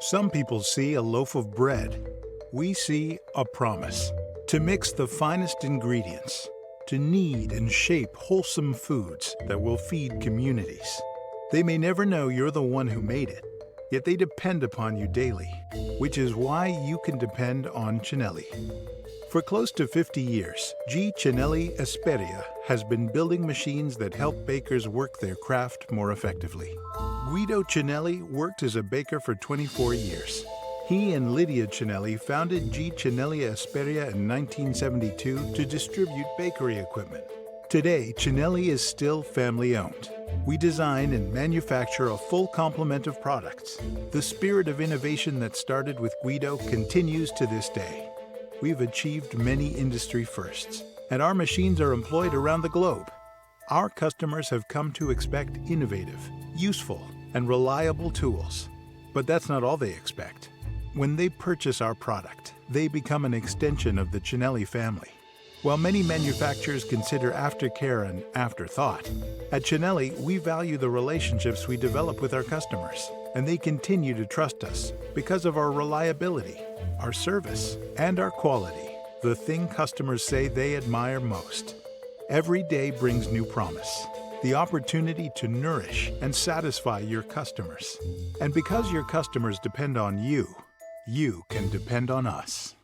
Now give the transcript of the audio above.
Some people see a loaf of bread. We see a promise to mix the finest ingredients, to knead and shape wholesome foods that will feed communities. They may never know you're the one who made it, yet they depend upon you daily, which is why you can depend on Cinelli. For close to 50 years, G. Cinelli Esperia has been building machines that help bakers work their craft more effectively. Guido Cinelli worked as a baker for 24 years. He and Lydia Cinelli founded G. Cinelli Esperia in 1972 to distribute bakery equipment. Today, Cinelli is still family-owned. We design and manufacture a full complement of products. The spirit of innovation that started with Guido continues to this day. We've achieved many industry firsts, and our machines are employed around the globe. Our customers have come to expect innovative, useful, and reliable tools. But that's not all they expect. When they purchase our product, they become an extension of the Cinelli family. While many manufacturers consider aftercare an afterthought, at Cinelli, we value the relationships we develop with our customers, and they continue to trust us because of our reliability, our service, and our quality, the thing customers say they admire most. Every day brings new promise, the opportunity to nourish and satisfy your customers. And because your customers depend on you, you can depend on us.